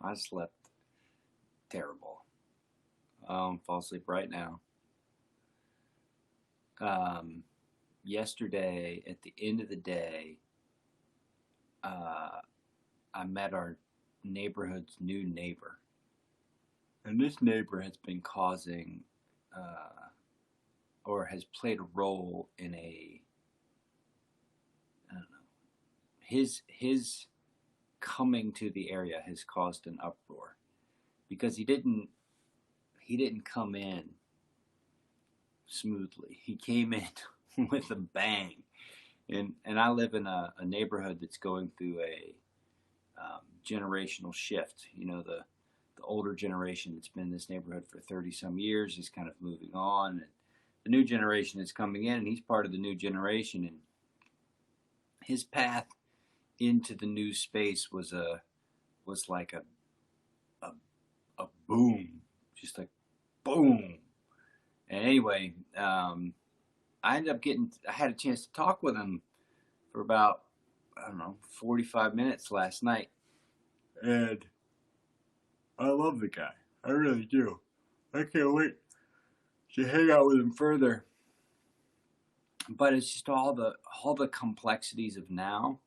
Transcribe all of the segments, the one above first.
I slept terrible. Fall asleep right now. Yesterday, at the end of the day, uh, I met our neighborhood's new neighbor. And this neighbor has been causing, or has played a role in I don't know, his coming to the area has caused an uproar because he didn't come in smoothly. He came in with a bang, and I live in a neighborhood that's going through a generational shift. The older generation that's been in this neighborhood for 30 some years is kind of moving on, and the new generation is coming in, and he's part of the new generation, and his path into the new space was like a a boom, just like boom. And anyway, I had a chance to talk with him for about, I don't know, 45 minutes last night. And I love the guy. I really do. I can't wait to hang out with him further. But it's just all the complexities of now,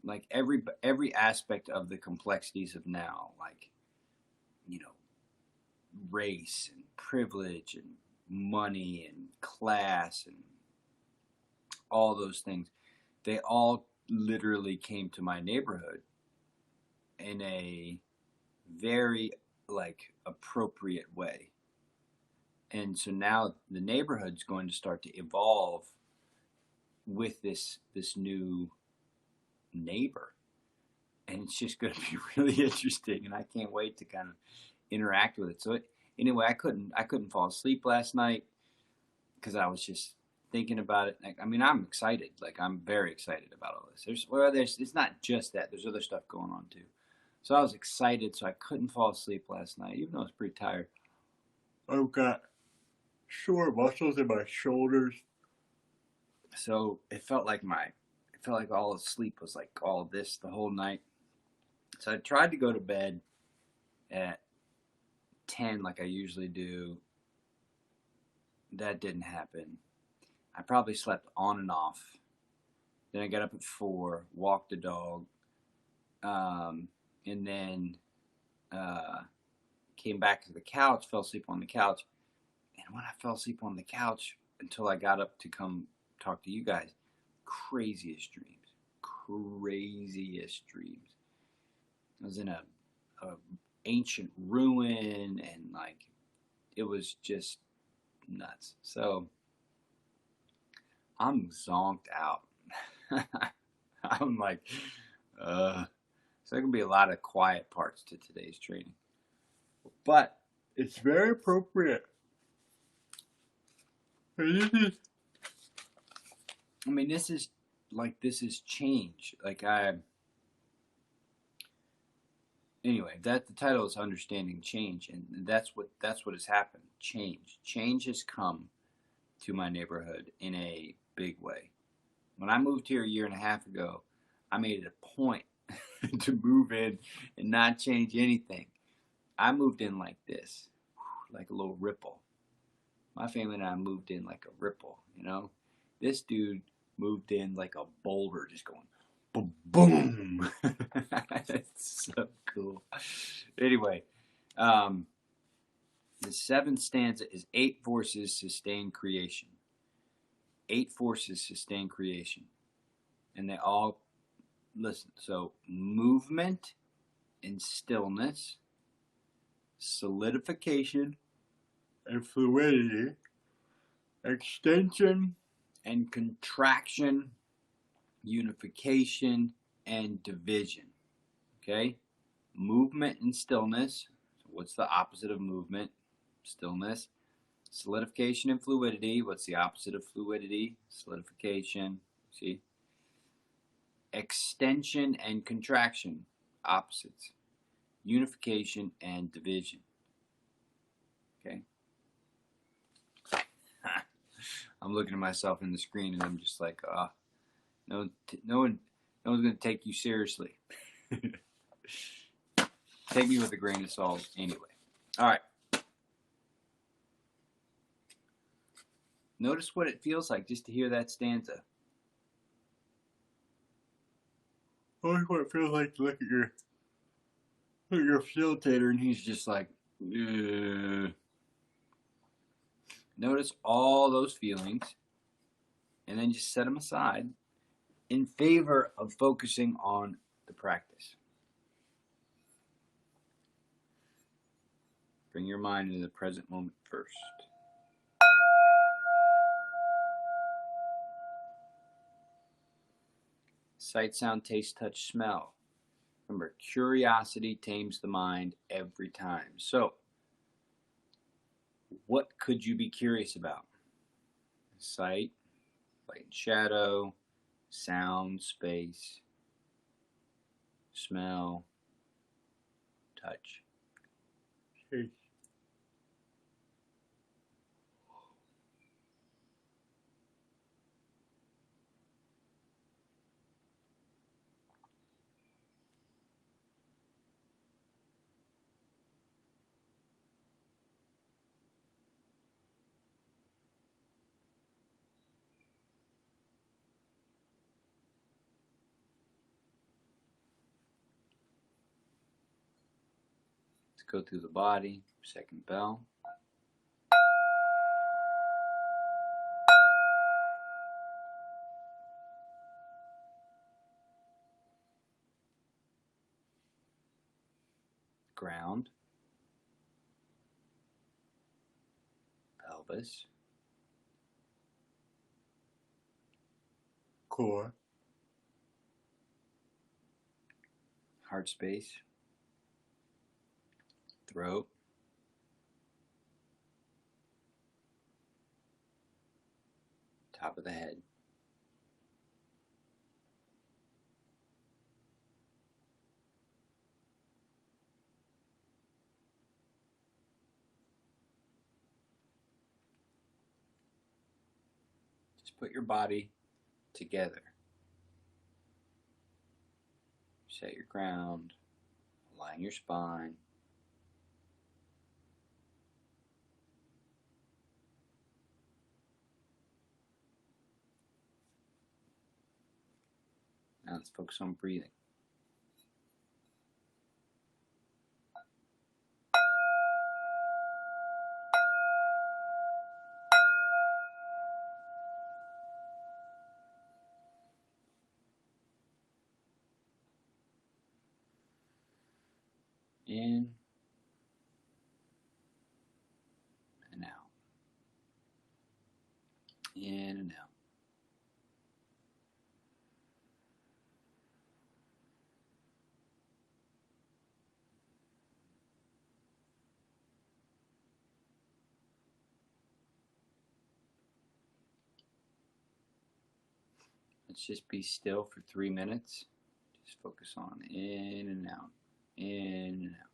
like every aspect of the complexities of now, like, you know, race and privilege and money and class and all those things. They all literally came to my neighborhood in a very like appropriate way. And so now the neighborhood's going to start to evolve with this new neighbor. And it's just going to be really interesting, and I can't wait to kind of interact with it. So anyway, I couldn't fall asleep last night because I was just thinking about it. Like, I mean, I'm excited. Like, I'm very excited about all this. It's not just that. There's other stuff going on too. So I was excited, so I couldn't fall asleep last night, even though I was pretty tired. I've got sore muscles in my shoulders, so it felt like all the sleep was like all this the whole night. So I tried to go to bed at 10 like I usually do. That didn't happen. I probably slept on and off. Then I got up at 4, walked the dog, and then came back to the couch, fell asleep on the couch. And when I fell asleep on the couch until I got up to come talk to you guys, craziest dreams. Craziest dreams. I was in a ancient ruin, and like it was just nuts. So I'm zonked out. I'm like, so there can be a lot of quiet parts to today's training, but it's very appropriate. I mean, this is change. Anyway, that the title is Understanding Change, and that's what has happened. Change has come to my neighborhood in a big way. When I moved here a year and a half ago, I made it a point to move in and not change anything. I moved in like this, like a little ripple. My family and I moved in like a ripple, you know? This dude moved in like a boulder, just going boom, boom. It's so cool. Anyway, the seventh stanza is 8 forces sustain creation. 8 forces sustain creation. And they all, listen, so movement and stillness, solidification and fluidity, extension and contraction, unification and division. Okay? Movement and stillness. So what's the opposite of movement? Stillness. Solidification and fluidity. What's the opposite of fluidity? Solidification. See? Extension and contraction. Opposites. Unification and division. Okay? I'm looking at myself in the screen and I'm just like, no one's going to take you seriously. take me with a grain of salt anyway. All right. Notice what it feels like just to hear that stanza. Notice what it feels like to look at your facilitator and he's just like, ugh. Notice all those feelings and then just set them aside in favor of focusing on the practice. Bring your mind into the present moment first. Sight, sound, taste, touch, smell. Remember, curiosity tames the mind every time. So, what could you be curious about? Sight, light and shadow, sound, space, smell, touch. Taste. Let's go through the body. Second bell. Ground. Pelvis. Core. Heart space. Throat. Top of the head. Just put your body together. Set your ground. Align your spine. Now let's focus on breathing. In and out. In and out. Let's just be still for 3 minutes. Just focus on in and out. In and out.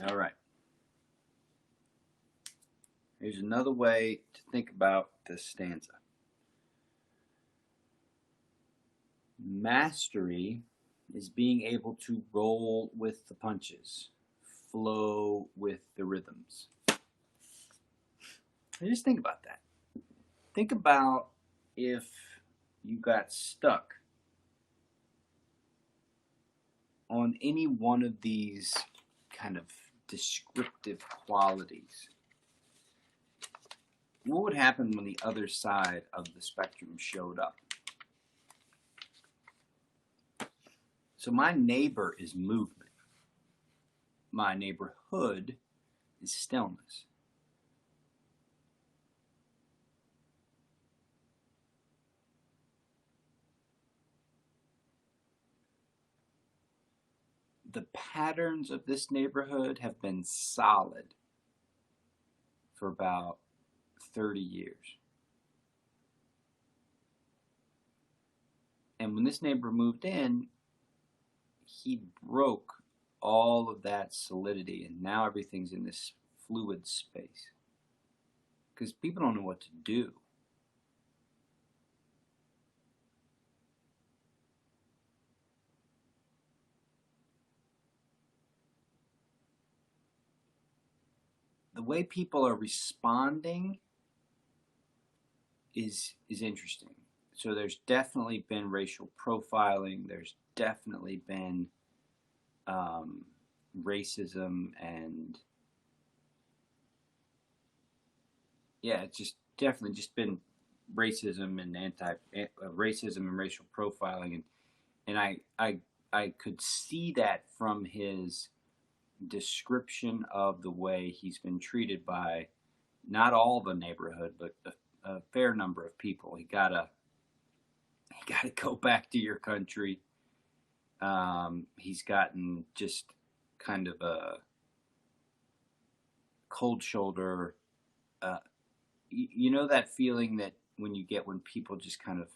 All right. Here's another way to think about this stanza. Mastery is being able to roll with the punches, flow with the rhythms. Just think about that. Think about if you got stuck on any one of these kind of descriptive qualities. What would happen when the other side of the spectrum showed up? So my neighbor is movement. My neighborhood is stillness. The patterns of this neighborhood have been solid for about 30 years. And when this neighbor moved in, he broke all of that solidity, and now everything's in this fluid space. Because people don't know what to do. The way people are responding is interesting. So there's definitely been racial profiling. There's definitely been racism, and yeah, it's just definitely just been racism and racism and racial profiling, and I could see that from his description of the way he's been treated by not all the neighborhood, but a fair number of people. He gotta go back to your country. He's gotten just kind of a cold shoulder. You know that feeling that when you get when people just kind of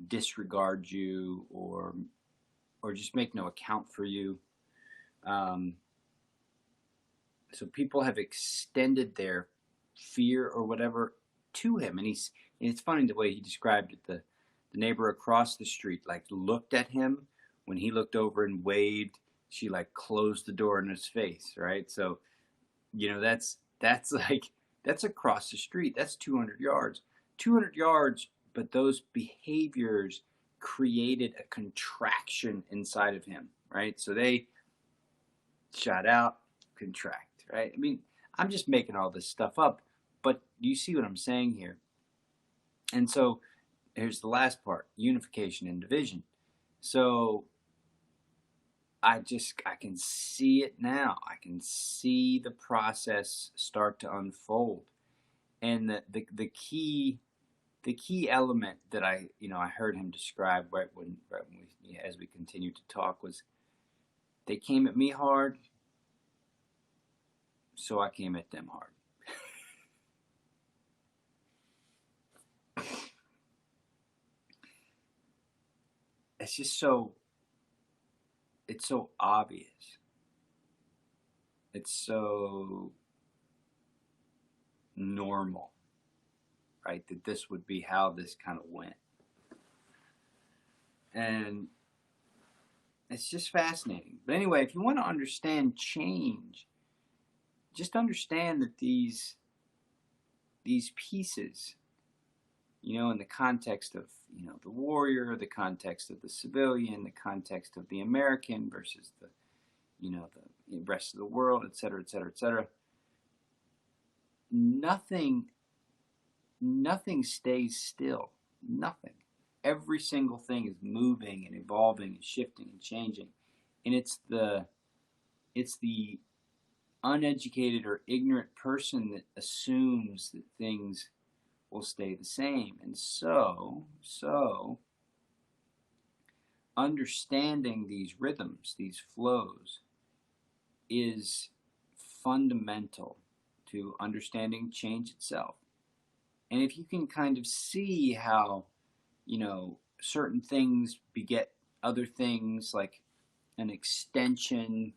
disregard you or just make no account for you. So people have extended their fear or whatever to him, and it's funny the way he described it. The neighbor across the street like looked at him when he looked over and waved. She like closed the door in his face, right? So, you know, that's across the street. That's 200 yards. 200 yards, but those behaviors created a contraction inside of him, right? So they shot out, contract. Right? I mean, I'm just making all this stuff up, but you see what I'm saying here. And so here's the last part, unification and division. So I can see it now. I can see the process start to unfold. And the key element that I heard him describe right when we, as we continued to talk, was they came at me hard, so I came at them hard. It's just it's so obvious. It's so normal, right? That this would be how this kind of went. And it's just fascinating. But anyway, if you want to understand change, just understand that these pieces, in the context of, the warrior, the context of the civilian, the context of the American versus the rest of the world, et cetera, et cetera, et cetera. Nothing stays still. Nothing. Every single thing is moving and evolving and shifting and changing. And it's the uneducated or ignorant person that assumes that things will stay the same. And so understanding these rhythms, these flows, is fundamental to understanding change itself. And if you can kind of see how, certain things beget other things, like an extension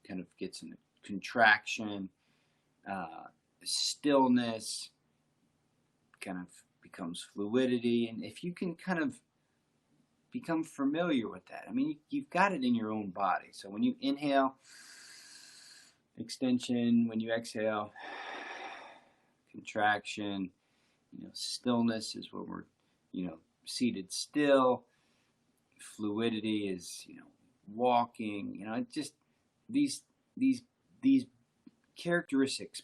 kind of gets contraction, stillness, kind of becomes fluidity. And if you can kind of become familiar with that, I mean, you've got it in your own body. So when you inhale, extension. When you exhale, contraction. Stillness is when we're, seated still. Fluidity is, walking. It just these characteristics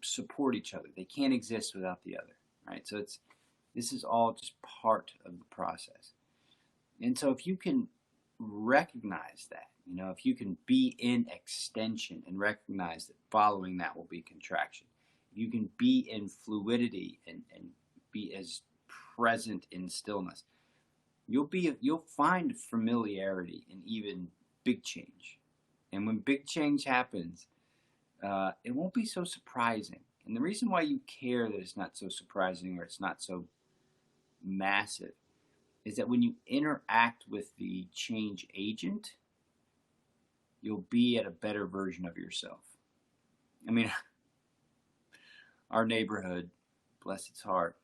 support each other. They can't exist without the other, right? So this is all just part of the process. And so if you can recognize that, if you can be in extension and recognize that following that will be contraction, if you can be in fluidity and be as present in stillness, you'll find familiarity in even big change. And when big change happens, it won't be so surprising. And the reason why you care that it's not so surprising or it's not so massive is that when you interact with the change agent, you'll be at a better version of yourself. I mean, our neighborhood, bless its heart,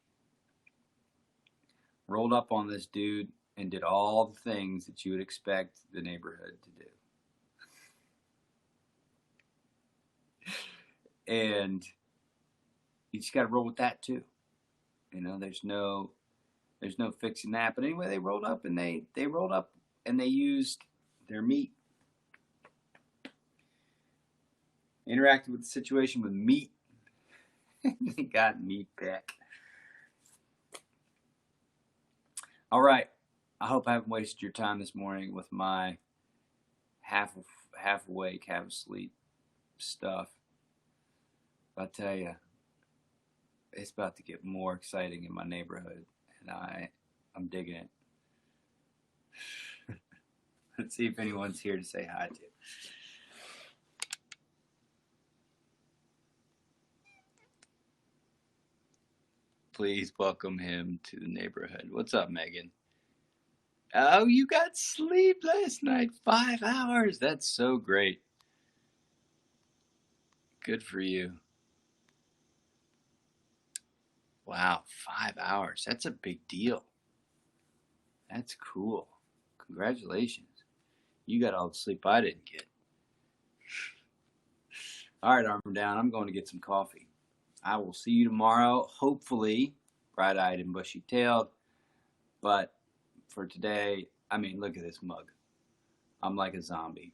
rolled up on this dude and did all the things that you would expect the neighborhood to do. And you just got to roll with that too. There's no fixing that. But anyway, they rolled up and they used their meat. Interacted with the situation with meat. They got meat back. All right. I hope I haven't wasted your time this morning with my half awake, half asleep stuff. I'll tell you, it's about to get more exciting in my neighborhood, and I'm digging it. Let's see if anyone's here to say hi to. Please welcome him to the neighborhood. What's up, Megan? Oh, you got sleep last night, 5 hours. That's so great. Good for you. Wow, 5 hours. That's a big deal. That's cool. Congratulations. You got all the sleep I didn't get. All right, arm down. I'm going to get some coffee. I will see you tomorrow, hopefully bright-eyed and bushy-tailed. But for today, look at this mug. I'm like a zombie.